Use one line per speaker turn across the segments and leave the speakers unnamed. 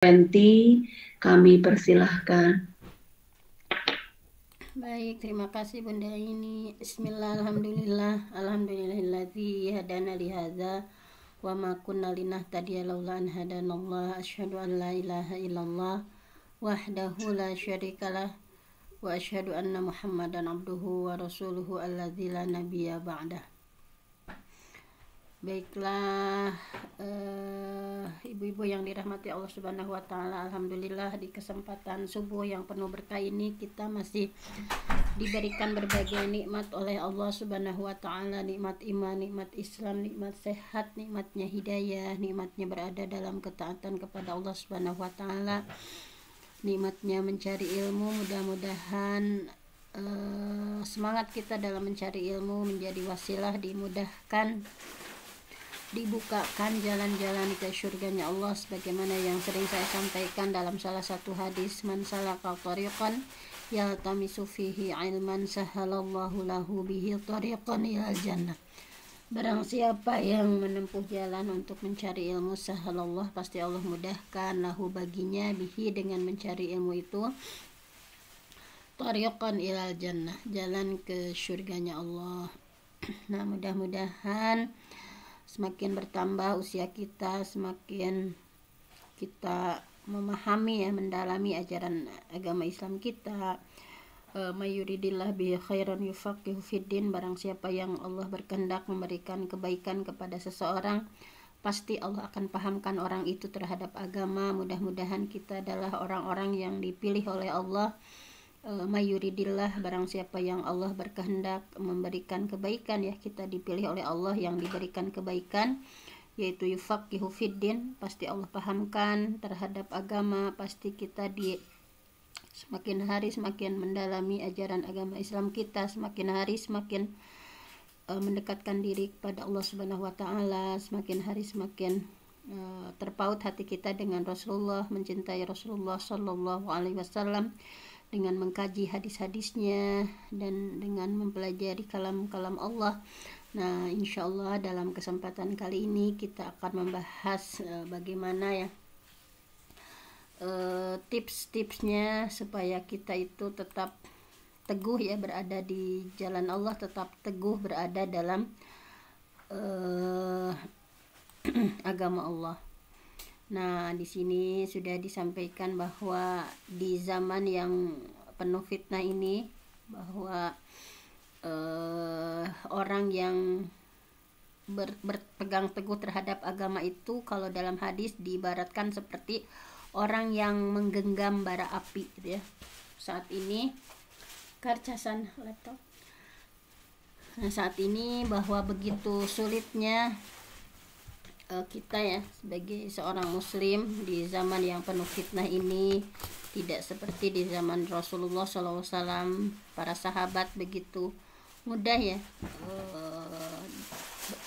Fenty, kami persilahkan.
Baik, terima kasih Bunda ini. Bismillah, alhamdulillah, alhamdulillahilladzi hadana li hadza wa ma kunna linahtadiya laula an hadanallah. Asyhadu an la ilaha illallah wahdahu la syarikalah wa asyhadu anna Muhammadan abduhu wa rasuluhu alladzi la nabiyya ba'dah. Baiklah, ibu-ibu yang dirahmati Allah Subhanahu wa taala, alhamdulillah di kesempatan subuh yang penuh berkah ini kita masih diberikan berbagai nikmat oleh Allah Subhanahu wa taala, nikmat iman, nikmat Islam, nikmat sehat, nikmatnya hidayah, nikmatnya berada dalam ketaatan kepada Allah Subhanahu wa taala, nikmatnya mencari ilmu. Mudah-mudahan semangat kita dalam mencari ilmu menjadi wasilah, dimudahkan, dibukakan jalan-jalan ke syurganya Allah, sebagaimana yang sering saya sampaikan dalam salah satu hadis, man salaka tariqan yaltamisu fihi ilman sahalallahu lahu bihi tariqan ilal jannah. Barang siapa yang menempuh jalan untuk mencari ilmu, sahalallah, pasti Allah mudahkan, lahu baginya, bihi dengan mencari ilmu itu, tariqan ilal jannah, jalan ke syurganya Allah. Nah, mudah-mudahan semakin bertambah usia kita, semakin kita memahami mendalami ajaran agama Islam kita. Mayuridillah bi khairan yufaqihu fiddin, barang siapa yang Allah berkehendak memberikan kebaikan kepada seseorang, pasti Allah akan pahamkan orang itu terhadap agama. Mudah-mudahan kita adalah orang-orang yang dipilih oleh Allah. Mayuridillah, barang siapa yang Allah berkehendak memberikan kebaikan, kita dipilih oleh Allah yang diberikan kebaikan, yaitu yufaqihu fiddin, pasti Allah pahamkan terhadap agama. Pasti kita semakin hari semakin mendalami ajaran agama Islam kita, semakin hari semakin mendekatkan diri kepada Allah Subhanahu wa taala, semakin hari semakin terpaut hati kita dengan Rasulullah, mencintai Rasulullah sallallahu alaihi wasallam dengan mengkaji hadis-hadisnya dan dengan mempelajari kalam-kalam Allah. Nah, insya Allah dalam kesempatan kali ini kita akan membahas bagaimana tips-tipsnya supaya kita itu tetap teguh berada di jalan Allah, tetap teguh berada dalam agama Allah. Nah, di sini sudah disampaikan bahwa di zaman yang penuh fitnah ini, bahwa orang yang berpegang teguh terhadap agama itu, kalau dalam hadis diibaratkan seperti orang yang menggenggam bara api gitu ya. Saat ini karcasan laptop. Nah, saat ini bahwa begitu sulitnya kita sebagai seorang muslim di zaman yang penuh fitnah ini, tidak seperti di zaman Rasulullah SAW, para sahabat begitu mudah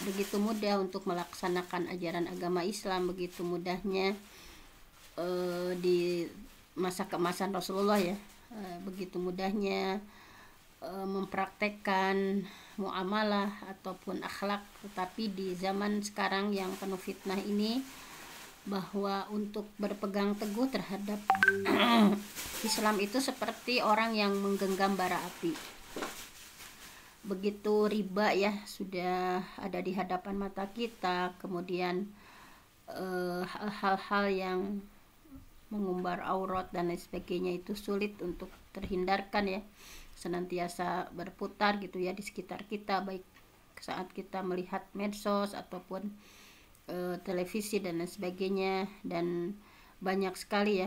begitu mudah untuk melaksanakan ajaran agama Islam, begitu mudahnya di masa keemasan Rasulullah begitu mudahnya mempraktekkan muamalah ataupun akhlak. Tetapi di zaman sekarang yang penuh fitnah ini, bahwa untuk berpegang teguh terhadap Islam itu seperti orang yang menggenggam bara api. Begitu riba sudah ada di hadapan mata kita, kemudian hal-hal yang mengumbar aurat dan lain sebagainya itu sulit untuk terhindarkan senantiasa berputar gitu di sekitar kita, baik saat kita melihat medsos ataupun televisi dan lain sebagainya. Dan banyak sekali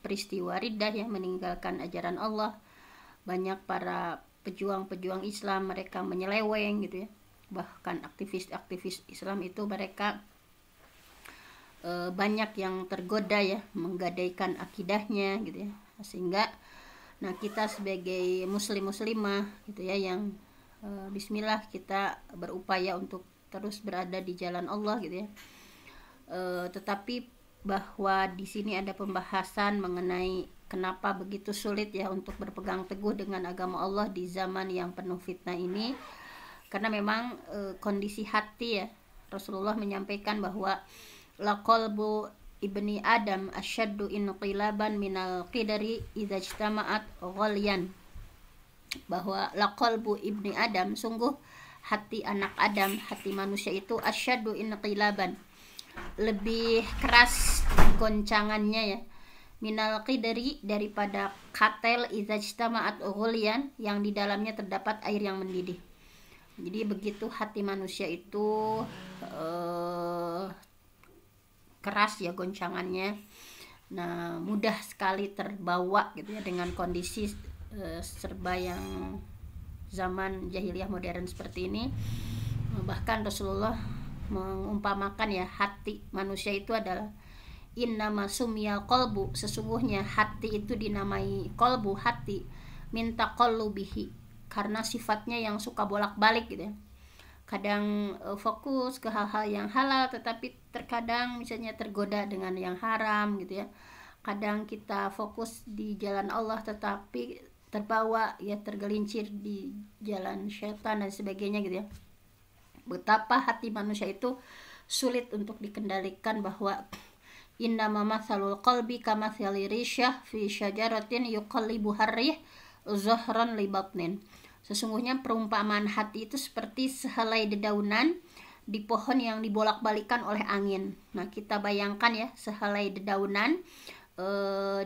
peristiwa riddah yang meninggalkan ajaran Allah. Banyak para pejuang-pejuang Islam, mereka menyeleweng gitu bahkan aktivis-aktivis Islam itu mereka banyak yang tergoda menggadaikan akidahnya gitu sehingga kita sebagai muslimah gitu yang bismillah kita berupaya untuk terus berada di jalan Allah gitu tetapi bahwa di sini ada pembahasan mengenai kenapa begitu sulit untuk berpegang teguh dengan agama Allah di zaman yang penuh fitnah ini, karena memang kondisi hati Rasulullah menyampaikan bahwa la qalbu ibni Adam asyaddu inqilaban minal qidari idza ijtama'at ghalyan, bahwa laqalbu ibni Adam, sungguh hati anak Adam, hati manusia itu asyaddu inqilaban, lebih keras goncangannya ya, minal qidari, daripada katel idza ijtama'at ghalyan, yang di dalamnya terdapat air yang mendidih. Jadi begitu hati manusia itu keras ya goncangannya. Nah, mudah sekali terbawa gitu ya dengan kondisi serba yang zaman jahiliyah modern seperti ini. Bahkan Rasulullah mengumpamakan ya, hati manusia itu adalah innama sumiyal qalbu, sesungguhnya hati itu dinamai qalbu, hati, min taqallubihi, karena sifatnya yang suka bolak-balik gitu ya. Kadang fokus ke hal-hal yang halal, tetapi terkadang misalnya tergoda dengan yang haram gitu ya. Kadang kita fokus di jalan Allah tetapi terbawa ya, tergelincir di jalan syaitan dan sebagainya gitu ya. Betapa hati manusia itu sulit untuk dikendalikan, bahwa innama matsalul qalbi kamatsali risyah fi syajaratin yuqallibu harrih zahran li batnin. Sesungguhnya perumpamaan hati itu seperti sehelai dedaunan di pohon yang dibolak-balikan oleh angin. Nah, kita bayangkan ya, sehelai dedaunan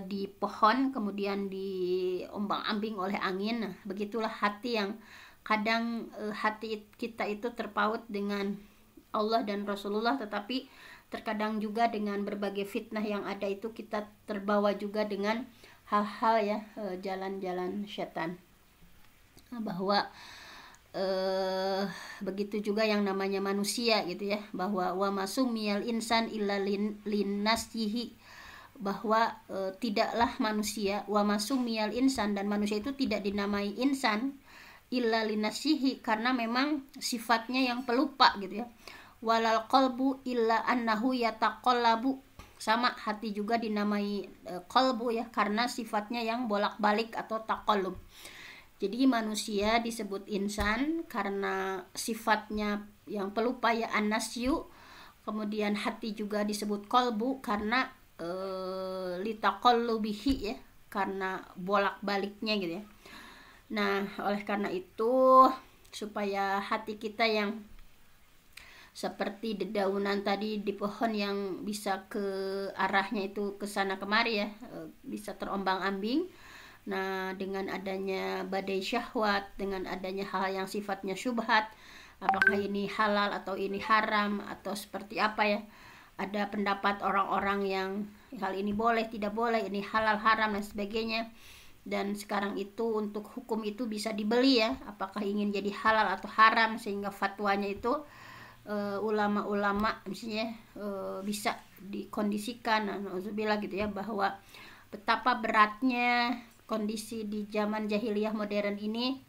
di pohon kemudian diombang-ambing oleh angin. Nah, begitulah hati yang kadang hati kita itu terpaut dengan Allah dan Rasulullah, tetapi terkadang juga dengan berbagai fitnah yang ada itu kita terbawa juga dengan hal-hal ya, jalan-jalan setan. Bahwa begitu juga yang namanya manusia gitu ya, bahwa wa masumiyal insan illa linnasihi, bahwa tidaklah manusia, wa masumiyal insan, dan manusia itu tidak dinamai insan illa linnasihi, karena memang sifatnya yang pelupa gitu ya. Walal qalbu illa annahu yataqallabu, sama hati juga dinamai qalbu ya, karena sifatnya yang bolak-balik atau taqallub. Jadi manusia disebut insan karena sifatnya yang pelupa ya, annasyu. Kemudian hati juga disebut qalbu karena litaqallubihi ya, karena bolak-baliknya gitu ya. Nah, oleh karena itu supaya hati kita yang seperti dedaunan tadi di pohon yang bisa ke arahnya itu ke sana kemari ya, bisa terombang-ambing. Nah, dengan adanya badai syahwat, dengan adanya hal yang sifatnya syubhat, apakah ini halal atau ini haram atau seperti apa ya, ada pendapat orang-orang yang hal ini boleh, tidak boleh, ini halal, haram dan sebagainya. Dan sekarang itu untuk hukum itu bisa dibeli ya, apakah ingin jadi halal atau haram, sehingga fatwanya itu ulama-ulama misalnya bisa dikondisikan. Nah, nauzubillah gitu ya, bahwa betapa beratnya kondisi di zaman jahiliyah modern ini.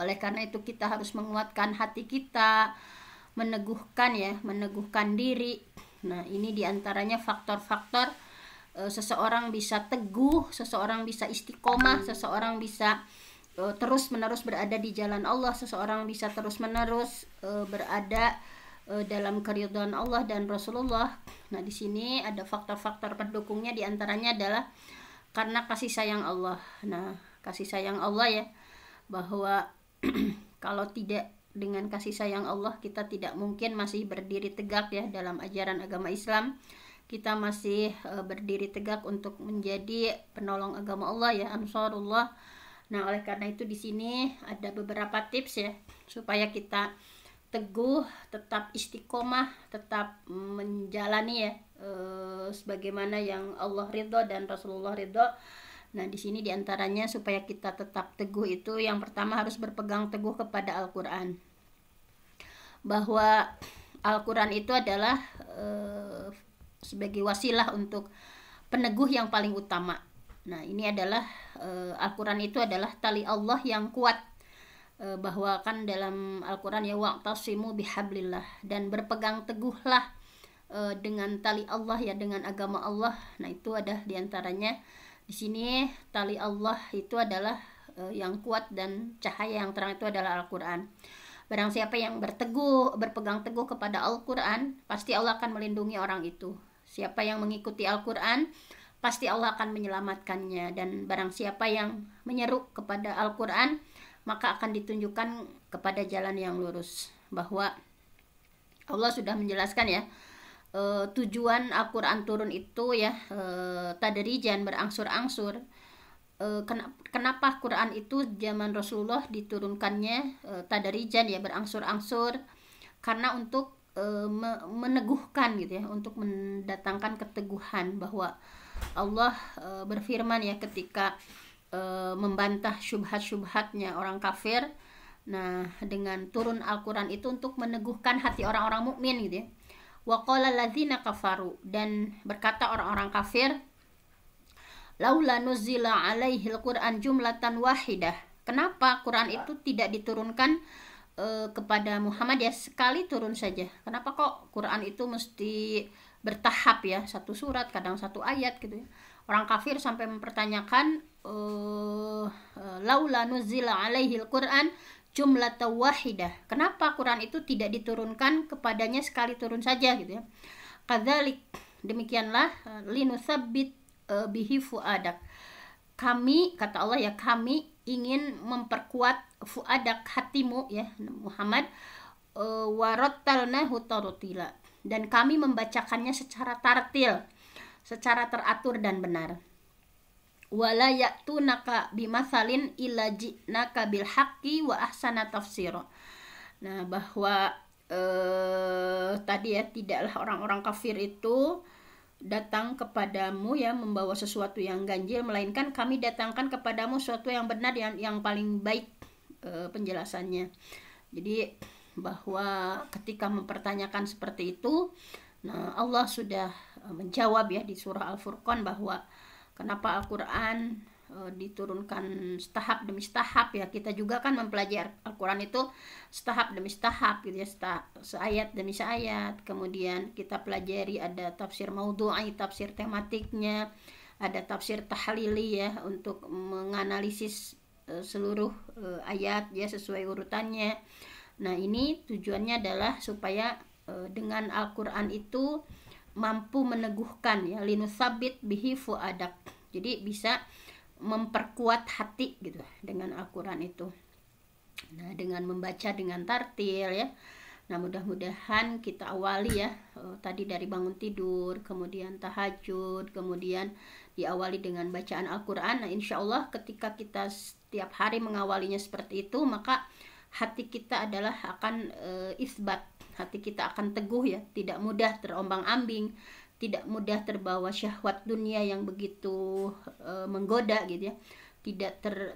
Oleh karena itu kita harus menguatkan hati kita, meneguhkan diri. Nah, ini diantaranya faktor-faktor seseorang bisa teguh, seseorang bisa istiqomah, seseorang bisa terus-menerus berada di jalan Allah, seseorang bisa terus-menerus berada dalam keridhaan Allah dan Rasulullah. Nah, di sini ada faktor-faktor pendukungnya, diantaranya adalah karena kasih sayang Allah. Nah, kasih sayang Allah ya, bahwa kalau tidak dengan kasih sayang Allah, kita tidak mungkin masih berdiri tegak ya dalam ajaran agama Islam. Kita masih berdiri tegak untuk menjadi penolong agama Allah ya, ansarullah. Nah, oleh karena itu di sini ada beberapa tips ya supaya kita teguh, tetap istiqomah, tetap menjalani ya sebagaimana yang Allah ridho dan Rasulullah ridho. Nah, di sini diantaranya supaya kita tetap teguh itu, yang pertama harus berpegang teguh kepada Al-Quran, bahwa Al-Quran itu adalah sebagai wasilah untuk peneguh yang paling utama. Nah, ini adalah Al-Quran itu adalah tali Allah yang kuat, bahwa kan dalam Al-Quran ya, wa'tasimu bihablillah, dan berpegang teguhlah dengan tali Allah ya, dengan agama Allah. Nah, itu ada diantaranya di sini tali Allah itu adalah yang kuat, dan cahaya yang terang itu adalah Al-Quran. Barang siapa yang berpegang teguh kepada Al-Quran, pasti Allah akan melindungi orang itu, Siapa yang mengikuti Al-Quran, pasti Allah akan menyelamatkannya. Dan barang siapa yang menyeru kepada Al-Quran, maka akan ditunjukkan kepada jalan yang lurus. Bahwa Allah sudah menjelaskan ya, tujuan Al-Quran turun itu ya, tadrijan, berangsur-angsur. Kenapa Quran itu zaman Rasulullah diturunkannya tadrijan ya, berangsur-angsur? Karena untuk meneguhkan gitu ya, untuk mendatangkan keteguhan bahwa Allah berfirman ya ketika membantah syubhat-syubhatnya orang kafir. Nah, dengan turun Al-Quran itu untuk meneguhkan hati orang-orang mukmin gitu ya. Wa qala alladzina kafaru, dan berkata orang-orang kafir, laula nuzila alaihil Quran jumlatan wahidah. Kenapa Quran itu tidak diturunkan kepada Muhammad ya sekali turun saja? Kenapa kok Quran itu mesti bertahap ya, satu surat, kadang satu ayat gitu ya? Orang kafir sampai mempertanyakan laula nuzila alaihil Quran jumlatan wahidah. Kenapa Quran itu tidak diturunkan kepadanya sekali turun saja gitu ya? Kadzalik, demikianlah, linusabbit bihi fuadak. Kami, kata Allah ya, kami ingin memperkuat fuadak, hatimu ya Muhammad, warattalnahu tartila, dan kami membacakannya secara tartil, secara teratur dan benar. Wala ya'tunaka bimatsalin illa ji'naka bil haqqi wa ahsana tafsira. Nah, bahwa tadi ya, tidaklah orang-orang kafir itu datang kepadamu ya membawa sesuatu yang ganjil, melainkan kami datangkan kepadamu sesuatu yang benar, yang paling baik penjelasannya. Jadi bahwa ketika mempertanyakan seperti itu, nah Allah sudah menjawab ya di surah Al-Furqan bahwa kenapa Al-Quran diturunkan setahap demi setahap ya. Kita juga kan mempelajari Al-Quran itu setahap demi setahap gitu ya, seayat demi seayat. Kemudian kita pelajari ada tafsir maudhu'i, tafsir tematiknya, ada tafsir tahlili ya untuk menganalisis seluruh ayat ya sesuai urutannya. Nah, ini tujuannya adalah supaya dengan Al-Quran itu mampu meneguhkan ya, linusabit bihi fuadak. Jadi bisa memperkuat hati gitu dengan Al-Quran itu. Nah, dengan membaca dengan tartil ya. Nah, mudah-mudahan kita awali ya tadi dari bangun tidur, kemudian tahajud, kemudian diawali dengan bacaan Al-Quran. Nah, insya Allah ketika kita setiap hari mengawalinya seperti itu, maka hati kita adalah akan isbat, hati kita akan teguh ya, tidak mudah terombang-ambing, tidak mudah terbawa syahwat dunia yang begitu menggoda gitu ya,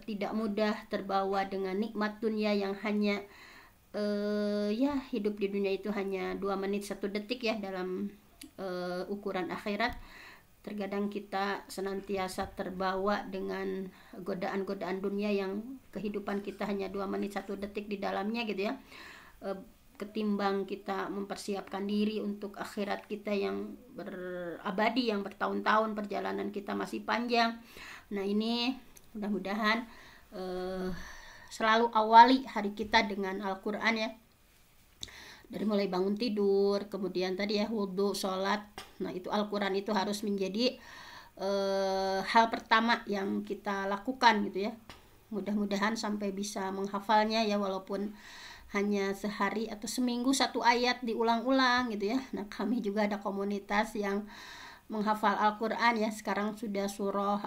tidak mudah terbawa dengan nikmat dunia yang hanya ya hidup di dunia itu hanya 2 menit 1 detik ya dalam ukuran akhirat. Terkadang kita senantiasa terbawa dengan godaan-godaan dunia yang kehidupan kita hanya 2 menit 1 detik di dalamnya gitu ya, ketimbang kita mempersiapkan diri untuk akhirat kita yang berabadi, yang bertahun-tahun, perjalanan kita masih panjang. Nah, ini mudah-mudahan selalu awali hari kita dengan Al-Quran ya, dari mulai bangun tidur, kemudian tadi ya wudhu, sholat. Nah, itu Al-Quran itu harus menjadi hal pertama yang kita lakukan gitu ya. Mudah-mudahan sampai bisa menghafalnya ya, walaupun hanya sehari atau seminggu 1 ayat diulang-ulang gitu ya. Nah, kami juga ada komunitas yang menghafal Al-Quran ya. Sekarang sudah surah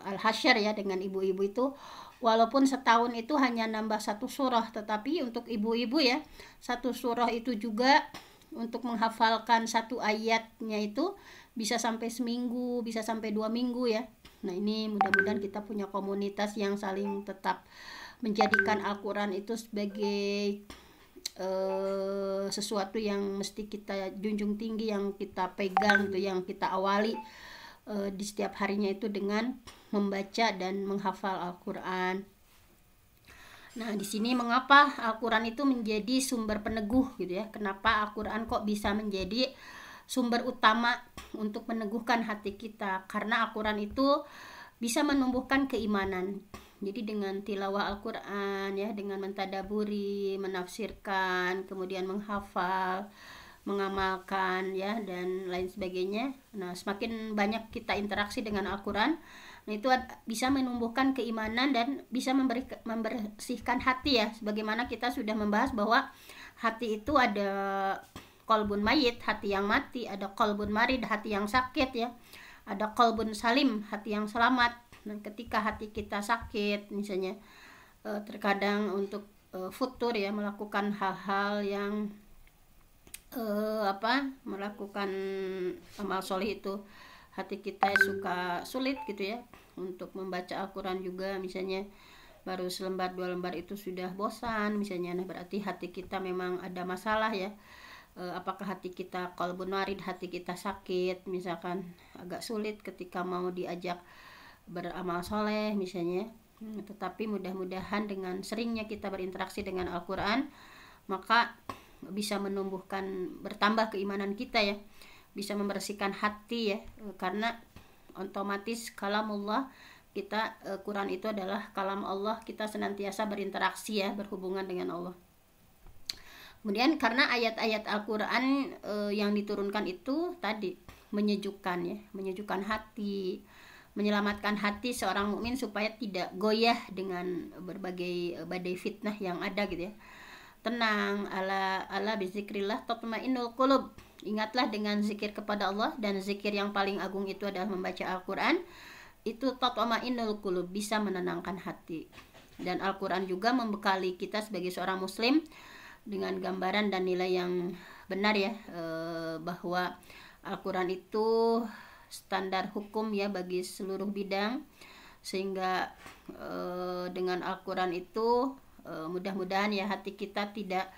Al-Hasyr ya, dengan ibu-ibu itu walaupun setahun itu hanya nambah 1 surah, tetapi untuk ibu-ibu ya 1 surah itu juga untuk menghafalkan 1 ayatnya itu bisa sampai seminggu, bisa sampai 2 minggu ya. Nah, ini mudah-mudahan kita punya komunitas yang saling tetap menjadikan Al-Quran itu sebagai sesuatu yang mesti kita junjung tinggi, yang kita pegang tuh, yang kita awali di setiap harinya itu dengan membaca dan menghafal Al-Quran. Nah, di sini mengapa Al-Quran itu menjadi sumber peneguh gitu ya? Kenapa Al-Quran kok bisa menjadi sumber utama untuk meneguhkan hati kita? Karena Al-Quran itu bisa menumbuhkan keimanan. Jadi dengan tilawah Al-Quran ya, dengan mentadaburi, menafsirkan, kemudian menghafal, mengamalkan ya dan lain sebagainya. Nah, semakin banyak kita interaksi dengan Al-Qur'an, nah itu bisa menumbuhkan keimanan dan bisa membersihkan hati ya. Sebagaimana kita sudah membahas bahwa hati itu ada qalbun mayit, hati yang mati, ada qalbun marid, hati yang sakit ya. Ada qalbun salim, hati yang selamat. Nah, ketika hati kita sakit misalnya terkadang untuk futur ya, melakukan hal-hal yang melakukan amal soleh itu hati kita suka sulit gitu ya untuk membaca Al-Quran juga, misalnya baru selembar 2 lembar itu sudah bosan misalnya. Nah, berarti hati kita memang ada masalah ya. Apakah hati kita qalbun marid, hati kita sakit misalkan, agak sulit ketika mau diajak beramal soleh misalnya. Tetapi mudah-mudahan dengan seringnya kita berinteraksi dengan Al-Quran, maka bisa menumbuhkan, bertambah keimanan kita ya, bisa membersihkan hati ya, karena otomatis kalamullah kita, Quran itu adalah kalam Allah, kita senantiasa berinteraksi ya, berhubungan dengan Allah. Kemudian karena ayat-ayat Al-Quran yang diturunkan itu tadi menyejukkan ya, menyejukkan hati, menyelamatkan hati seorang mukmin supaya tidak goyah dengan berbagai badai fitnah yang ada gitu ya. Tenang, ala bizikrillah tatmainnul qulub. Ingatlah dengan zikir kepada Allah, dan zikir yang paling agung itu adalah membaca Al-Quran. Itu tatmainnul qulub, bisa menenangkan hati. Dan Al-Quran juga membekali kita sebagai seorang muslim dengan gambaran dan nilai yang benar ya, bahwa Al-Quran itu standar hukum ya bagi seluruh bidang, sehingga dengan Al-Quran itu mudah-mudahan ya hati kita tidak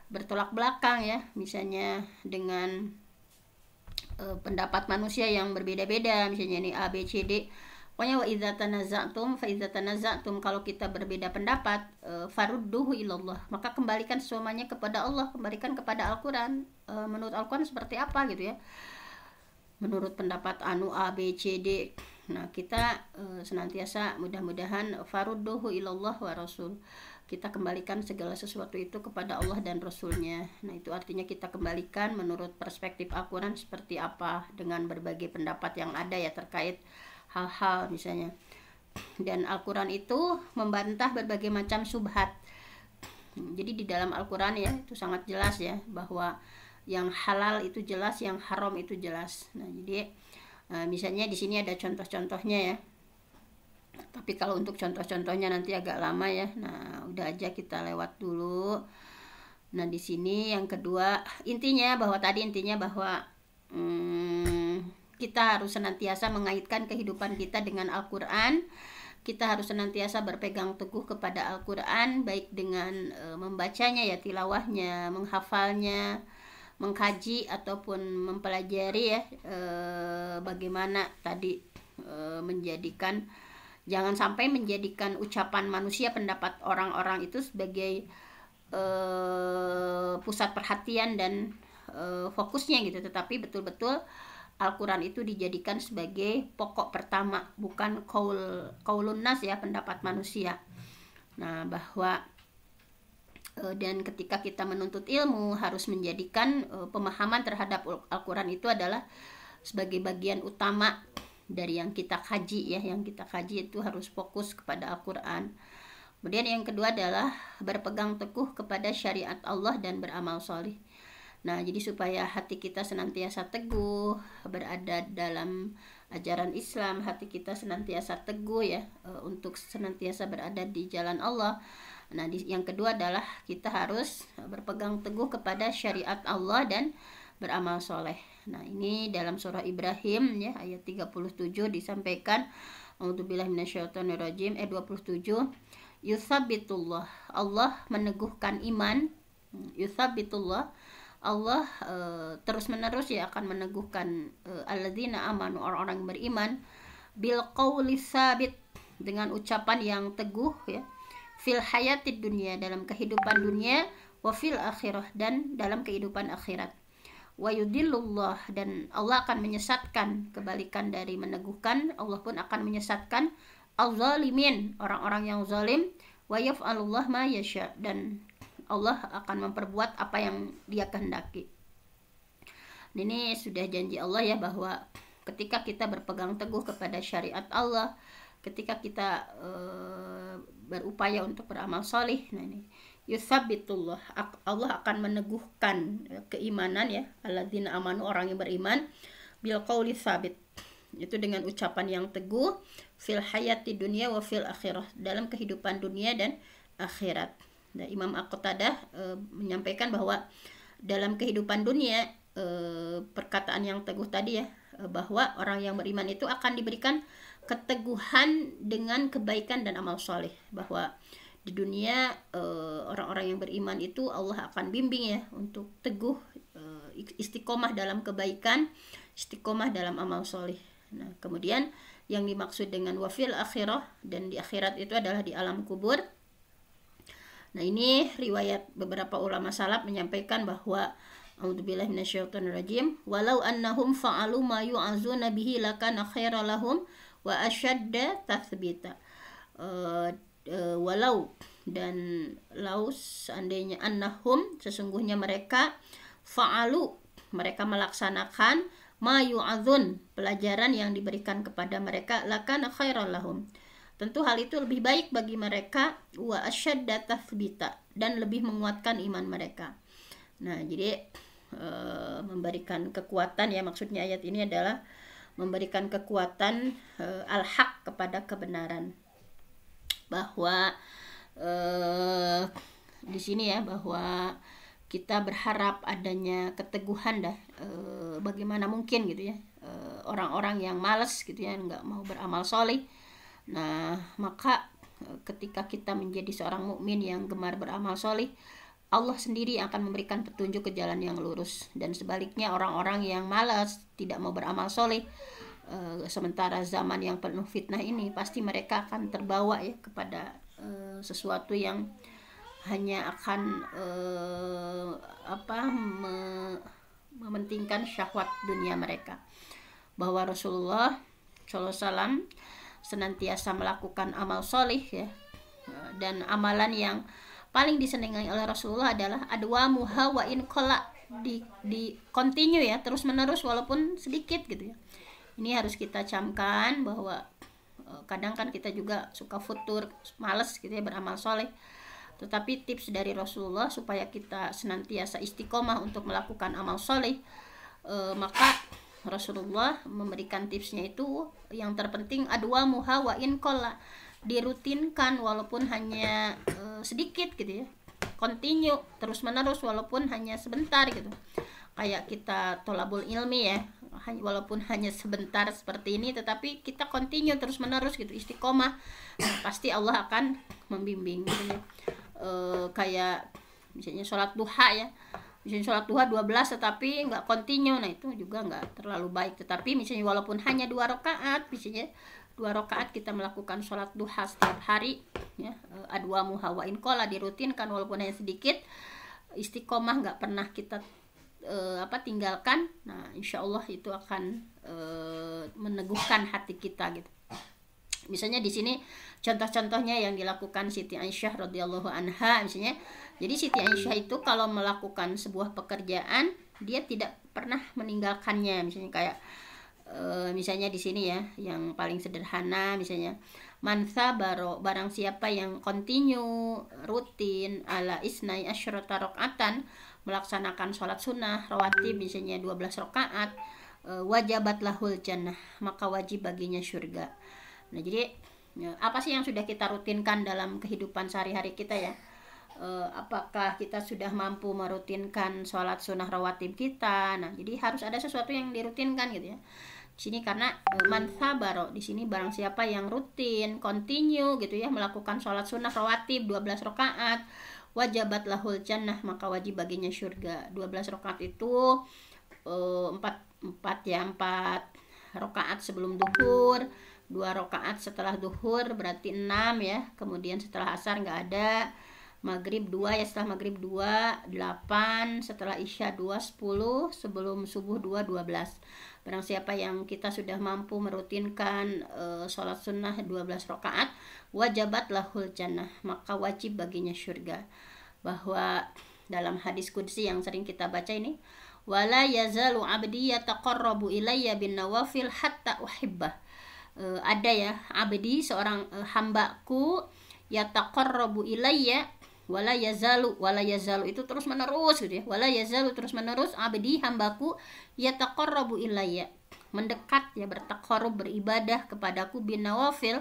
bertolak belakang ya, misalnya dengan pendapat manusia yang berbeda-beda, misalnya ini A, B, C, D. Pokoknya wa idza tanaza'tum fa idza tanaza'tum, kalau kita berbeda pendapat, farudduhu ilallah, maka kembalikan semuanya kepada Allah, kembalikan kepada Al-Quran. Menurut Al-Quran seperti apa gitu ya, menurut pendapat anu A, B, C, D. Nah, kita senantiasa mudah-mudahan farudduhu ilallah wa rasul, kita kembalikan segala sesuatu itu kepada Allah dan Rasulnya. Nah, itu artinya kita kembalikan menurut perspektif Al-Quran seperti apa, dengan berbagai pendapat yang ada ya terkait hal-hal misalnya. Dan Al-Quran itu membantah berbagai macam syubhat. Jadi di dalam Al-Quran ya itu sangat jelas ya, bahwa yang halal itu jelas, yang haram itu jelas. Nah, jadi misalnya di sini ada contoh-contohnya ya. Tapi kalau untuk contoh-contohnya nanti agak lama ya. Nah, udah aja kita lewat dulu. Nah, di sini yang kedua, intinya bahwa kita harus senantiasa mengaitkan kehidupan kita dengan Al-Quran. Kita harus senantiasa berpegang teguh kepada Al-Quran, baik dengan membacanya ya, tilawahnya, menghafalnya, mengkaji ataupun mempelajari ya, bagaimana tadi menjadikan, jangan sampai menjadikan ucapan manusia, pendapat orang-orang itu sebagai pusat perhatian dan fokusnya gitu, tetapi betul-betul Al-Quran itu dijadikan sebagai pokok pertama, bukan qaulun nas ya, pendapat manusia. Nah, bahwa dan ketika kita menuntut ilmu harus menjadikan pemahaman terhadap Al-Quran itu adalah sebagai bagian utama dari yang kita kaji ya. Yang kita kaji itu harus fokus kepada Al-Quran. Kemudian yang kedua adalah berpegang teguh kepada syariat Allah dan beramal soleh. Nah, jadi supaya hati kita senantiasa teguh berada dalam ajaran Islam, hati kita senantiasa teguh ya, untuk senantiasa berada di jalan Allah. Nah, yang kedua adalah kita harus berpegang teguh kepada syariat Allah dan beramal soleh. Nah, ini dalam surah Ibrahim ya, ayat 37 disampaikan, a'udzubillahi minasyaitonirrajim, 27, yutsabbitullah, Allah meneguhkan iman, yutsabbitullah, Allah terus-menerus ya akan meneguhkan alladzina amanu, orang-orang yang beriman, bil qauli tsabit, dengan ucapan yang teguh ya, fil hayatid dunya, dalam kehidupan dunia, wa fil akhirah, dan dalam kehidupan akhirat. Wa yudillullah, dan Allah akan menyesatkan, kebalikan dari meneguhkan, Allah pun akan menyesatkan al-zalimin, orang-orang yang zalim, wa yaf'alullah ma yasha, dan Allah akan memperbuat apa yang Dia kehendaki. Ini sudah janji Allah ya, bahwa ketika kita berpegang teguh kepada syariat Allah, ketika kita berupaya untuk beramal solih, nah ini yutsabbitullah, Allah akan meneguhkan keimanan ya, alladzina amanu, orang yang beriman, bil qauli tsabit, itu dengan ucapan yang teguh, fil hayati dunia wa fil akhirah, dalam kehidupan dunia dan akhirat. Nah, Imam Al-Qatadah menyampaikan bahwa dalam kehidupan dunia, perkataan yang teguh tadi ya, bahwa orang yang beriman itu akan diberikan keteguhan dengan kebaikan dan amal soleh, bahwa di dunia orang-orang yang beriman itu Allah akan bimbing ya untuk teguh, istiqomah dalam kebaikan, istiqomah dalam amal soleh. Nah, kemudian yang dimaksud dengan wafil akhirah, dan di akhirat itu adalah di alam kubur. Nah, ini riwayat beberapa ulama salaf menyampaikan bahwa a'udzubillahi minasyaitonirrajim, walau annahum fa'alu ma yu'azuna bihi lakana khairan lahum wa asyadda tathbita. Walau, dan lau, seandainya, annahum, sesungguhnya mereka, fa'alu, mereka melaksanakan, ma yu'azun, pelajaran yang diberikan kepada mereka, lakana khairan lahum, tentu hal itu lebih baik bagi mereka, wa asyadda tathbita, dan lebih menguatkan iman mereka. Nah, jadi memberikan kekuatan ya, maksudnya ayat ini adalah memberikan kekuatan al-haq kepada kebenaran, bahwa di sini ya, bahwa kita berharap adanya keteguhan dah, bagaimana mungkin gitu ya, orang-orang yang malas gitu ya, nggak mau beramal soleh. Nah, maka ketika kita menjadi seorang mukmin yang gemar beramal soleh, Allah sendiri akan memberikan petunjuk ke jalan yang lurus. Dan sebaliknya, orang-orang yang malas, tidak mau beramal soleh, sementara zaman yang penuh fitnah ini, pasti mereka akan terbawa ya kepada sesuatu yang hanya akan mementingkan syahwat dunia mereka. Bahwa Rasulullah SAW senantiasa melakukan amal soleh ya, dan amalan yang paling disenangi oleh Rasulullah adalah adwamuha wa in qalla, di continue ya, terus menerus walaupun sedikit gitu ya. Ini harus kita camkan, bahwa kadang kan kita juga suka futur, males gitu ya beramal soleh, tetapi tips dari Rasulullah supaya kita senantiasa istiqomah untuk melakukan amal soleh, maka Rasulullah memberikan tipsnya itu, yang terpenting adwamuha wa in qalla, dirutinkan walaupun hanya sedikit gitu ya, continue terus menerus walaupun hanya sebentar gitu, kayak kita tolabul ilmi ya, walaupun hanya sebentar seperti ini, tetapi kita continue terus menerus gitu, istiqomah, pasti Allah akan membimbing gitu ya. Kayak misalnya sholat duha ya, misalnya sholat duha 12 tetapi nggak continue, nah itu juga nggak terlalu baik. Tetapi misalnya walaupun hanya 2 rakaat, misalnya 2 rakaat kita melakukan sholat duha setiap hari ya, adwamuha wa in qalla, dirutinkan walaupun hanya sedikit, istiqomah, nggak pernah kita tinggalkan. Nah, insya Allah itu akan meneguhkan hati kita gitu. Misalnya di sini contoh-contohnya yang dilakukan Siti Aisyah radhiyallahu anha, misalnya, jadi Siti Aisyah itu kalau melakukan sebuah pekerjaan, dia tidak pernah meninggalkannya. Misalnya kayak misalnya di sini ya, yang paling sederhana, misalnya man sabaro, barang siapa yang continue, rutin, ala isnai asyrata rakaatan, melaksanakan sholat sunnah rawatib misalnya 12 rakaat, wajabat lahul jannah, maka wajib baginya surga. Nah, jadi apa sih yang sudah kita rutinkan dalam kehidupan sehari-hari kita ya? Apakah kita sudah mampu merutinkan sholat sunnah rawatib kita? Nah, jadi harus ada sesuatu yang dirutinkan gitu ya. Di sini karena man sabaro, di sini barang siapa yang rutin, continue gitu ya, melakukan sholat sunnah rawatib 12 rakaat, wajabat lahul jannah, maka wajib baginya surga. 12 rakaat itu 4 rakaat sebelum duhur, 2 rakaat setelah duhur, berarti 6 ya. Kemudian setelah asar nggak ada, maghrib 2 ya, setelah maghrib 2, 8, setelah isya 2, 10, sebelum subuh 2, 12. Barang siapa yang kita sudah mampu merutinkan sholat sunnah 12 rakaat, wajabat lahul jannah, maka wajib baginya surga. Bahwa dalam hadis qudsi yang sering kita baca ini, wala yazalu 'abdi yataqarrabu ilayya bin nawafil hatta uhibbah. Ada ya, abdi seorang hambaku, yataqarrabu ilayya, wala yazalu itu terus menerus gitu ya, wala yazalu terus menerus, abdi hambaku, yataqarrabu ilayya mendekat ya, bertaqarrub beribadah kepadaku, bin nawafil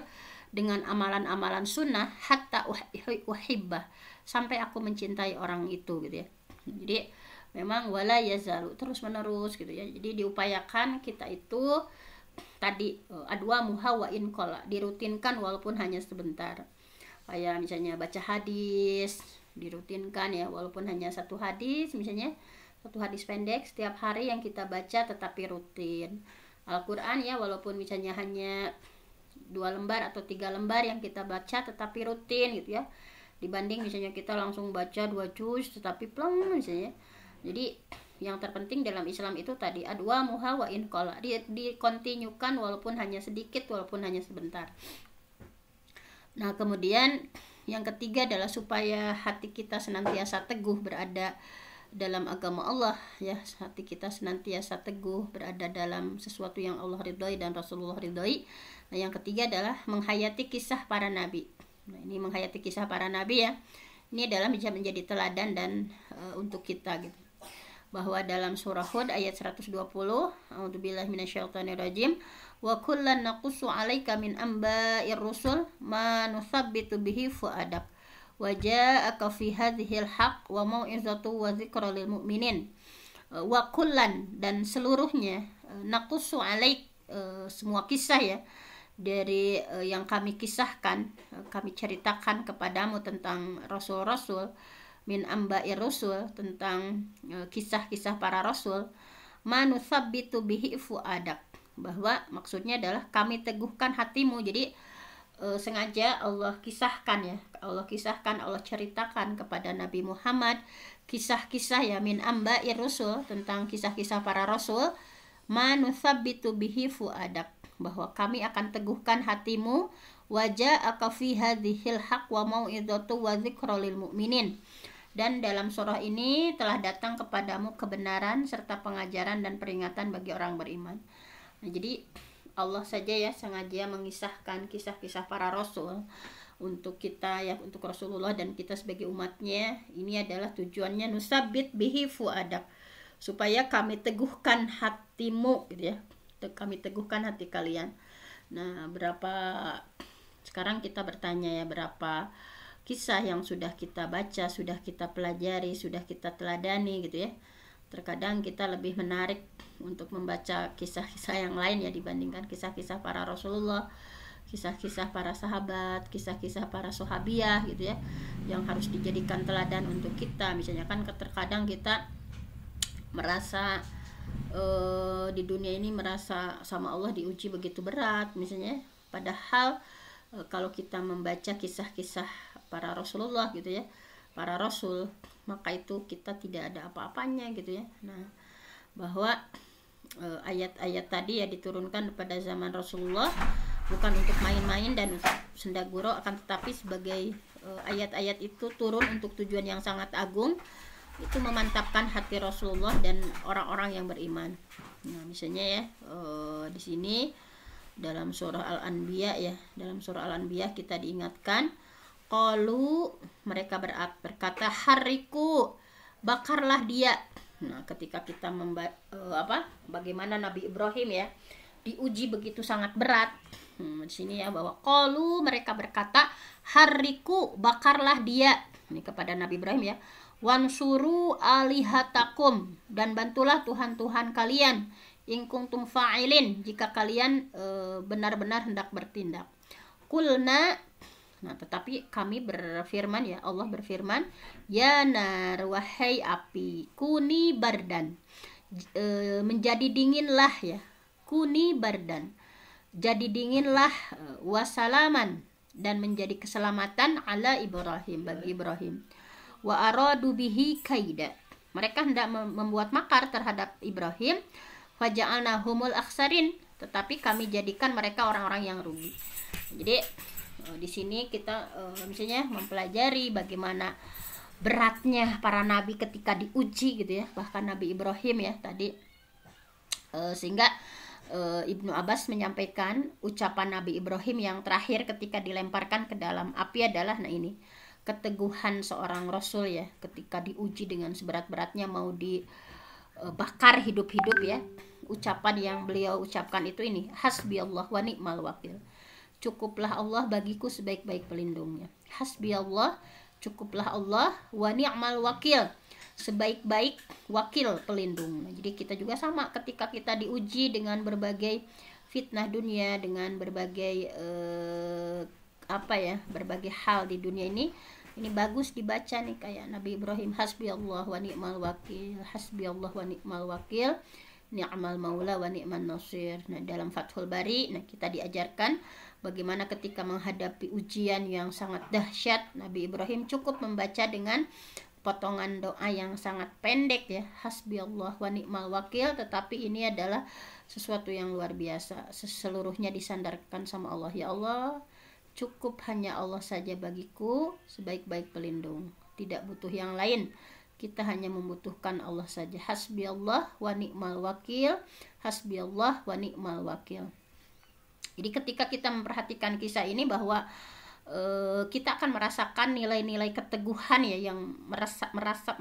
dengan amalan-amalan sunnah, hatta uhibbah sampai aku mencintai orang itu gitu ya. Jadi memang wala yazalu terus menerus gitu ya. Jadi diupayakan kita itu tadi adwa muha wa in qala, dirutinkan walaupun hanya sebentar. Kayak misalnya baca hadis, dirutinkan ya, walaupun hanya satu hadis, misalnya satu hadis pendek setiap hari yang kita baca tetapi rutin. Al-Quran ya, walaupun misalnya hanya 2 lembar atau 3 lembar yang kita baca tetapi rutin gitu ya, dibanding misalnya kita langsung baca 2 juz tetapi plong misalnya. Jadi yang terpenting dalam Islam itu tadi adwa muha wa in qala, dikontinyukan walaupun hanya sedikit, walaupun hanya sebentar. Nah, kemudian yang ketiga adalah supaya hati kita senantiasa teguh berada dalam agama Allah ya, hati kita senantiasa teguh berada dalam sesuatu yang Allah ridhoi dan Rasulullah ridhoi. Nah, yang ketiga adalah menghayati kisah para nabi. Nah, ini menghayati kisah para nabi ya, ini adalah bisa menjadi teladan dan untuk kita gitu. Bahwa dalam surah Hud ayat 120, a'udzubillahi minasyaitonirrajim, wa kullan naqussu 'alaika min amba'ir rusul ma nusabbitu bihi fu'adak wa ja'aka fi hadhil haqq wa mau'izatu wa dzikra lil mu'minin. Wa kullan, dan seluruhnya, naqussu 'alaik, semua kisah ya, dari yang kami kisahkan, kami ceritakan kepadamu tentang rasul-rasul, min amba'ir rusul, tentang kisah-kisah para rasul, manusabbitu bihi fu'adak, bahwa maksudnya adalah kami teguhkan hatimu. Jadi sengaja Allah kisahkan ya, Allah ceritakan kepada Nabi Muhammad kisah-kisah ya, min amba'ir rusul, tentang kisah-kisah para rasul, manusabbitu bihi fu'adak, bahwa kami akan teguhkan hatimu, waja'aka fi hadhil haqq wa mau'izatu wa dzikra lil mu'minin, dan dalam surah ini telah datang kepadamu kebenaran serta pengajaran dan peringatan bagi orang beriman. Nah, jadi Allah saja ya sengaja mengisahkan kisah-kisah para rasul untuk kita ya, untuk Rasulullah dan kita sebagai umatnya. Ini adalah tujuannya, nusabbit bihi fuadak, supaya kami teguhkan hatimu gitu ya, kami teguhkan hati kalian. Nah, sekarang kita bertanya ya, berapa kisah yang sudah kita baca, sudah kita pelajari, sudah kita teladani gitu ya. Terkadang kita lebih menarik untuk membaca kisah-kisah yang lain ya, dibandingkan kisah-kisah para Rasulullah, kisah-kisah para sahabat, kisah-kisah para sahabiah gitu ya, yang harus dijadikan teladan untuk kita. Misalnya kan terkadang kita merasa di dunia ini merasa sama Allah diuji begitu berat misalnya, padahal kalau kita membaca kisah-kisah para Rasulullah gitu ya, para Rasul, maka itu kita tidak ada apa-apanya gitu ya. Nah, bahwa ayat-ayat tadi ya diturunkan pada zaman Rasulullah bukan untuk main-main dan untuk sendaguro, akan tetapi sebagai ayat-ayat itu turun untuk tujuan yang sangat agung, itu memantapkan hati Rasulullah dan orang-orang yang beriman. Nah, misalnya ya di sini dalam surah Al-Anbiya ya, dalam surah Al-Anbiya kita diingatkan, qalu, mereka berkata, hariku, bakarlah dia. Nah, ketika kita bagaimana Nabi Ibrahim ya diuji begitu sangat berat. Di sini ya, bahwa qalu, mereka berkata, hariku, bakarlah dia. Ini kepada Nabi Ibrahim ya. Wansuru alihatakum, dan bantulah Tuhan-Tuhan kalian, in kuntum fa'ilin, jika kalian benar-benar hendak bertindak. Kulna, nah tetapi kami berfirman ya, Allah berfirman, ya nar, wahai api, kuni bardan, menjadi dinginlah ya, kuni bardan, jadi dinginlah, wasalaman, dan menjadi keselamatan ala Ibrahim, bagi Ibrahim. Wa aradu bihi kaida, mereka hendak membuat makar terhadap Ibrahim, faja'alnahumul akhsarin, tetapi kami jadikan mereka orang-orang yang rugi. Jadi di sini kita misalnya mempelajari bagaimana beratnya para nabi ketika diuji gitu ya, bahkan Nabi Ibrahim ya tadi. Sehingga Ibnu Abbas menyampaikan ucapan Nabi Ibrahim yang terakhir ketika dilemparkan ke dalam api adalah, nah ini keteguhan seorang rasul ya, ketika diuji dengan seberat-beratnya mau dibakar hidup-hidup ya. Ucapan yang beliau ucapkan itu ini, hasbi Allah wa ni'mal wakil, cukuplah Allah bagiku sebaik-baik pelindungnya. Hasbi Allah, cukuplah Allah, wa ni'mal wakil, sebaik-baik wakil pelindung. Nah, jadi kita juga sama ketika kita diuji dengan berbagai fitnah dunia, dengan berbagai berbagai hal di dunia ini bagus dibaca nih kayak Nabi Ibrahim, hasbi Allah wa ni'mal wakil, hasbi Allah wa ni'mal wakil, ni'mal maula wa ni'man nasir. Nah, dalam Fathul Bari, nah kita diajarkan bagaimana ketika menghadapi ujian yang sangat dahsyat, Nabi Ibrahim cukup membaca dengan potongan doa yang sangat pendek ya, hasbi Allah wa ni'mal wakil, tetapi ini adalah sesuatu yang luar biasa. Seluruhnya disandarkan sama Allah. Ya Allah, cukup hanya Allah saja bagiku sebaik-baik pelindung, tidak butuh yang lain. Kita hanya membutuhkan Allah saja. Hasbi Allah wa ni'mal wakil, hasbi Allah wa ni'mal wakil. Jadi ketika kita memperhatikan kisah ini bahwa kita akan merasakan nilai-nilai keteguhan ya yang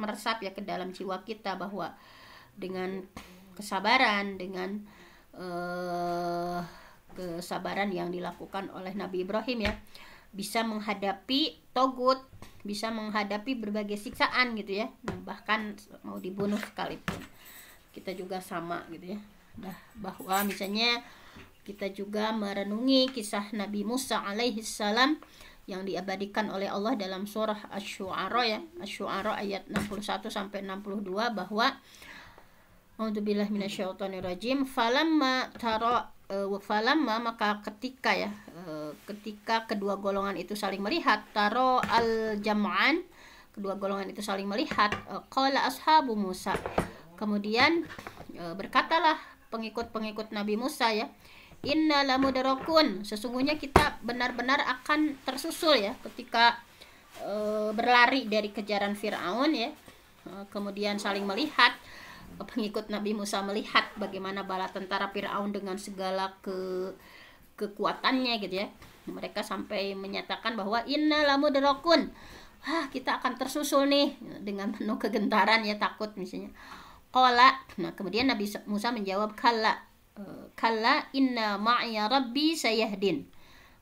meresap ya ke dalam jiwa kita, bahwa dengan kesabaran, dengan kesabaran yang dilakukan oleh Nabi Ibrahim ya, bisa menghadapi togut, bisa menghadapi berbagai siksaan gitu ya. Nah, bahkan mau dibunuh sekalipun. Kita juga sama gitu ya. Nah, bahwa misalnya kita juga merenungi kisah Nabi Musa alaihi salam yang diabadikan oleh Allah dalam surah Asy-Syu'ara ya, Asy-Syu'ara ayat 61 sampai 62, bahwa A'udzubillahi minasyaitonirrajim, falamma maka ketika ya, ketika kedua golongan itu saling melihat, taro al-jam'an, kedua golongan itu saling melihat, qala ashabu Musa, kemudian berkatalah pengikut-pengikut Nabi Musa ya, inna lamudrakun, sesungguhnya kita benar-benar akan tersusul ya, ketika berlari dari kejaran Firaun ya. Kemudian saling melihat, pengikut Nabi Musa melihat bagaimana bala tentara Firaun dengan segala kekuatannya gitu ya. Mereka sampai menyatakan bahwa inna lamudrakun, kita akan tersusul nih, dengan penuh kegentaran ya, takut misalnya. Qala, nah kemudian Nabi Musa menjawab, kalla inna ma'iya rabbi sayahdin,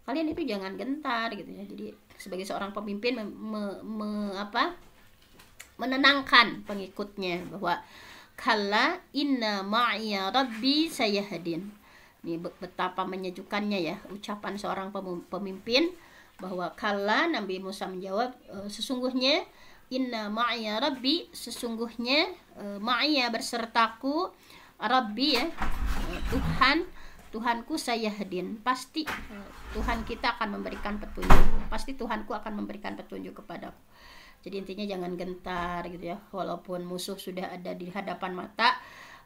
kalian itu jangan gentar gitu ya. Jadi sebagai seorang pemimpin menenangkan pengikutnya bahwa kalla inna ma'iya rabbi sayahdin. Ini betapa menyejukkannya ya ucapan seorang pemimpin, bahwa kalla, Nabi Musa menjawab, sesungguhnya inna ma'iya rabbi, sesungguhnya ma'iya bersertaku, Rabbi ya, Tuhanku sayahdin, pasti Tuhan kita akan memberikan petunjuk, pasti Tuhanku akan memberikan petunjuk kepadaku. Jadi intinya jangan gentar gitu ya, walaupun musuh sudah ada di hadapan mata,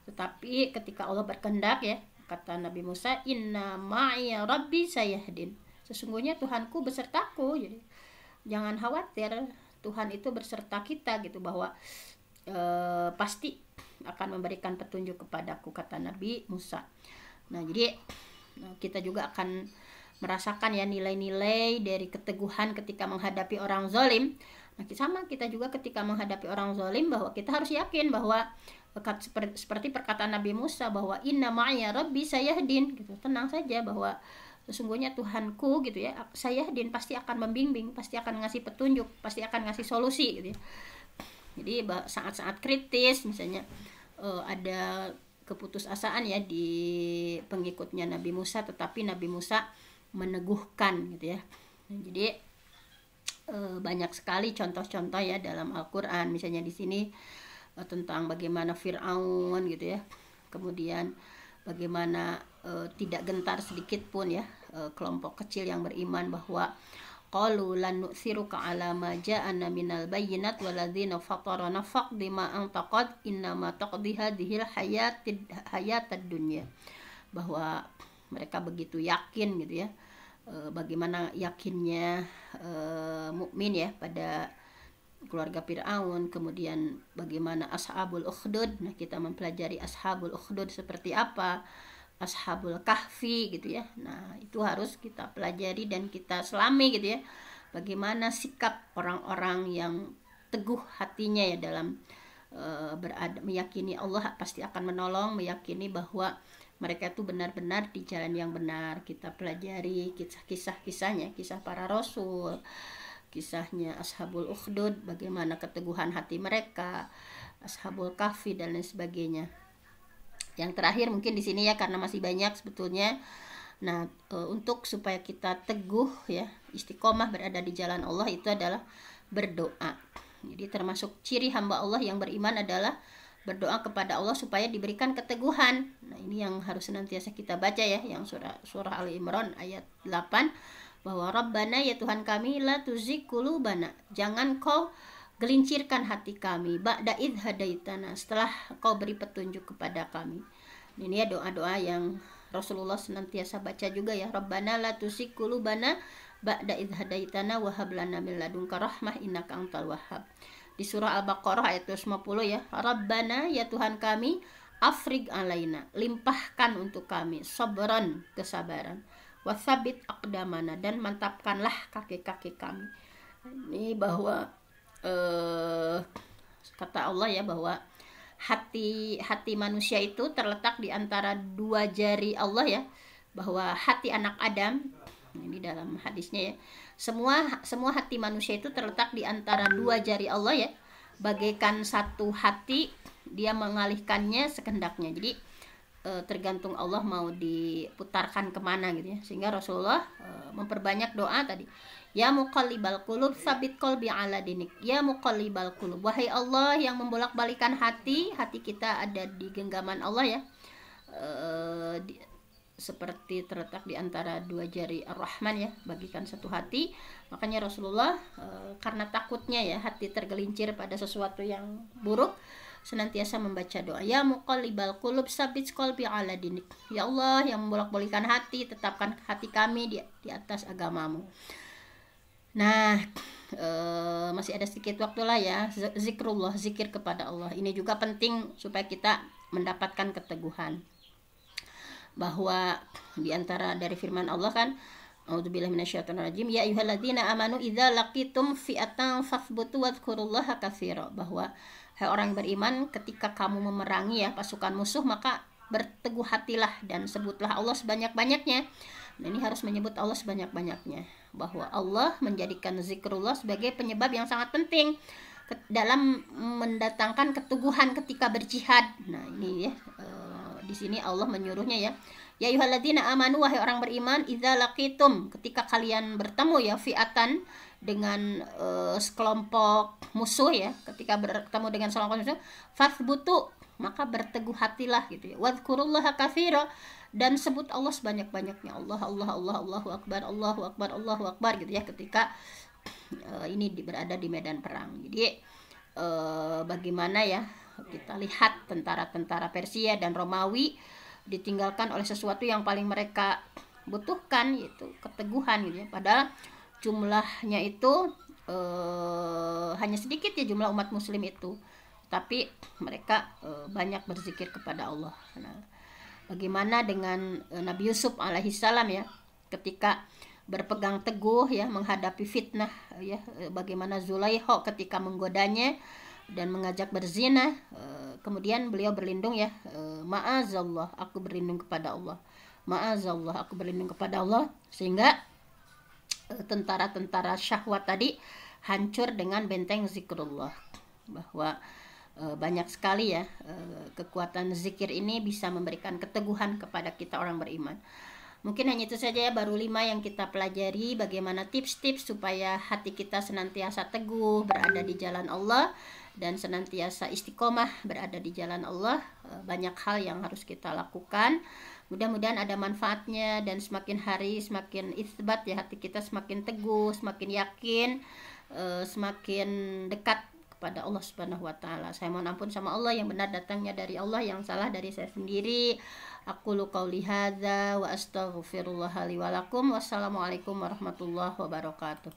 tetapi ketika Allah berkehendak ya, kata Nabi Musa, inna ma'iya rabbi sayahdin, sesungguhnya Tuhanku besertaku. Jadi jangan khawatir, Tuhan itu berserta kita gitu, bahwa pasti akan memberikan petunjuk kepadaku, kata Nabi Musa. Nah, jadi kita juga akan merasakan ya nilai-nilai dari keteguhan ketika menghadapi orang zalim. Nah, sama kita juga ketika menghadapi orang zalim, bahwa kita harus yakin bahwa seperti perkataan Nabi Musa, bahwa inna ma'iya rabbi sayahdin gitu. Tenang saja bahwa sesungguhnya Tuhanku gitu ya, sayahdin, pasti akan membimbing, pasti akan ngasih petunjuk, pasti akan ngasih solusi gitu ya. Jadi saat-saat kritis misalnya ada keputusasaan ya di pengikutnya Nabi Musa, tetapi Nabi Musa meneguhkan gitu ya. Nah, jadi banyak sekali contoh-contoh ya dalam Al-Qur'an, misalnya di sini tentang bagaimana Firaun gitu ya. Kemudian bagaimana tidak gentar sedikit pun ya kelompok kecil yang beriman, bahwa qalu lan nu'thiruka ala ma ja'ana minal bayyinat waladzina fatarana faqdi ma antaqad innama taqdi hadhil hayatad dunya, bahwa mereka begitu yakin gitu ya, bagaimana yakinnya mukmin ya pada keluarga Fir'aun, kemudian bagaimana Ashabul Ukhdud. Nah, kita mempelajari Ashabul Ukhdud seperti apa, Ashabul Kahfi gitu ya. Nah, itu harus kita pelajari dan kita selami gitu ya. Bagaimana sikap orang-orang yang teguh hatinya ya dalam meyakini Allah pasti akan menolong, meyakini bahwa mereka itu benar-benar di jalan yang benar. Kita pelajari kisah-kisahnya, kisah para rasul, kisahnya Ashabul Ukhdud, bagaimana keteguhan hati mereka, Ashabul Kahfi dan lain sebagainya. Yang terakhir mungkin di sini ya, karena masih banyak sebetulnya. Nah, untuk supaya kita teguh ya, istiqomah berada di jalan Allah, itu adalah berdoa. Jadi termasuk ciri hamba Allah yang beriman adalah berdoa kepada Allah supaya diberikan keteguhan. Nah, ini yang harus senantiasa kita baca ya, yang surah Ali Imran ayat 8, bahwa Rabbana, ya Tuhan kami, la tuzigh qulubana, jangan kau gelincirkan hati kami, ba'da idh hadaitana, setelah kau beri petunjuk kepada kami. Ini ya doa-doa yang Rasulullah senantiasa baca juga ya, Rabbana la tuzigh qulubana ba'da idh hadaitana wa hab lana min ladunka rahmah innaka antal wahhab. Di surah Al-Baqarah ayat 50 ya, Rabbana, ya Tuhan kami, afrig alaina, limpahkan untuk kami, sabran, kesabaran, wasabit aqdamana, dan mantapkanlah kaki-kaki kami. Ini bahwa kata Allah ya, bahwa hati manusia itu terletak di antara dua jari Allah ya, bahwa hati anak Adam, ini dalam hadisnya ya, semua hati manusia itu terletak di antara dua jari Allah ya, bagaikan satu hati, dia mengalihkannya sekendaknya. Jadi tergantung Allah mau diputarkan kemana gitu ya. Sehingga Rasulullah memperbanyak doa tadi, ya muqallibal qulub tsabit qalbi ala dinik, ya muqallibal qulub, wahai Allah yang membolak-balikan hati kita ada di genggaman Allah ya, seperti terletak di antara dua jari Ar-Rahman ya, bagikan satu hati. Makanya Rasulullah karena takutnya ya hati tergelincir pada sesuatu yang buruk, senantiasa membaca doa, ya muqallibal qulub tsabit qalbi ala dinik, ya Allah yang membolak-balikan hati, tetapkan hati kami di atas agamamu. Nah, masih ada sedikit waktu lah ya, zikrullah, zikir kepada Allah. Ini juga penting supaya kita mendapatkan keteguhan. Bahwa diantara dari firman Allah kan, a'udzubillahi minasyaitonirrajim, ya ayyuhalladzina amanu idza laqitum fi'atan fathbutu wadhkurullaha katsira, bahwa hai orang beriman, ketika kamu memerangi ya pasukan musuh, maka berteguh hatilah dan sebutlah Allah sebanyak-banyaknya. Nah, ini harus menyebut Allah sebanyak-banyaknya, bahwa Allah menjadikan zikrullah sebagai penyebab yang sangat penting dalam mendatangkan keteguhan ketika berjihad. Nah, ini ya, di sini Allah menyuruhnya ya, ya ayyuhalladzina amanu, wahai orang beriman, idza laqitum, ketika kalian bertemu ya, fi'atan, dengan sekelompok musuh ya, ketika bertemu dengan sekelompok musuh, fathbutu, maka berteguh hatilah gitu ya, wadhkurullaha katsira, dan sebut Allah sebanyak-banyaknya, Allah Allah Allah, Allahu akbar, Allahu akbar, Allahu akbar gitu ya, ketika ini berada di medan perang. Jadi bagaimana ya, kita lihat tentara-tentara Persia dan Romawi ditinggalkan oleh sesuatu yang paling mereka butuhkan, yaitu keteguhan gitu ya. Padahal jumlahnya itu hanya sedikit ya jumlah umat muslim itu, tapi mereka banyak berzikir kepada Allah. Nah, bagaimana dengan Nabi Yusuf alaihissalam ya, ketika berpegang teguh ya menghadapi fitnah ya, bagaimana Zulaikha ketika menggodanya dan mengajak berzina, kemudian beliau berlindung ya, ma'azallah, aku berlindung kepada Allah, ma'azallah, aku berlindung kepada Allah, sehingga tentara-tentara syahwat tadi hancur dengan benteng zikrullah. Bahwa banyak sekali ya kekuatan zikir ini bisa memberikan keteguhan kepada kita orang beriman. Mungkin hanya itu saja ya, baru 5 yang kita pelajari, bagaimana tips-tips supaya hati kita senantiasa teguh berada di jalan Allah dan senantiasa istiqomah berada di jalan Allah. Banyak hal yang harus kita lakukan. Mudah-mudahan ada manfaatnya, dan semakin hari semakin isbat ya, hati kita semakin teguh, semakin yakin, semakin dekat kepada Allah Subhanahu wa taala. Saya mohon ampun sama Allah, yang benar datangnya dari Allah, yang salah dari saya sendiri. Aqulu qauli hadza wa astaghfirullah li wa lakum. Wassalamualaikum warahmatullahi wabarakatuh.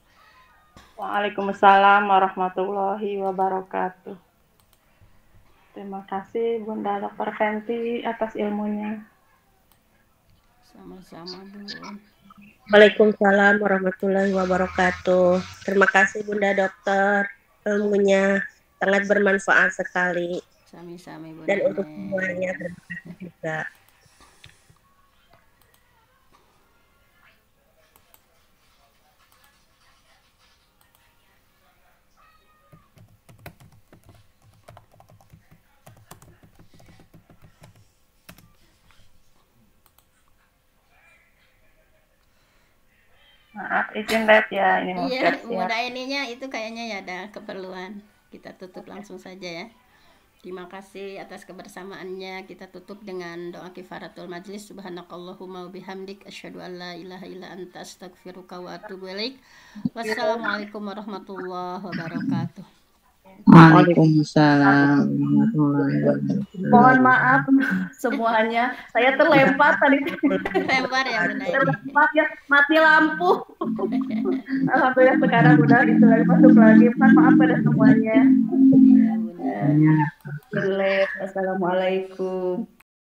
Waalaikumsalam warahmatullahi wabarakatuh. Terima kasih Bunda Dr. Fenty atas ilmunya.
Sama-sama, Bu.
Waalaikumsalam warahmatullahi wabarakatuh. Terima kasih Bunda Dokter, ilmunya sangat bermanfaat sekali.
Sami-sami, Bu.
Dan untuk semuanya terima kasih juga.
Maaf, izin lihat ya, ini mau
Iya,
siap-siap.
mudah ininya itu kayaknya ya ada keperluan. Kita tutup langsung saja ya. Terima kasih atas kebersamaannya. Kita tutup dengan doa kifaratul majlis. Subhanakallahumma wa bihamdik asyhadu an la ilaha illa anta astaghfiruka wa atubu ilaik. Wassalamualaikum warahmatullahi wabarakatuh.
Waalaikumsalam warahmatullahi wabarakatuh.
Mohon maaf semuanya, saya terlempar tadi.
Lempar ya Bunda ini.
Terlempar ya, mati lampu. Alhamdulillah sekarang udah itu lagi masuk lagi. Mohon maaf pada semuanya.
Iya Bunda.
Assalamualaikum.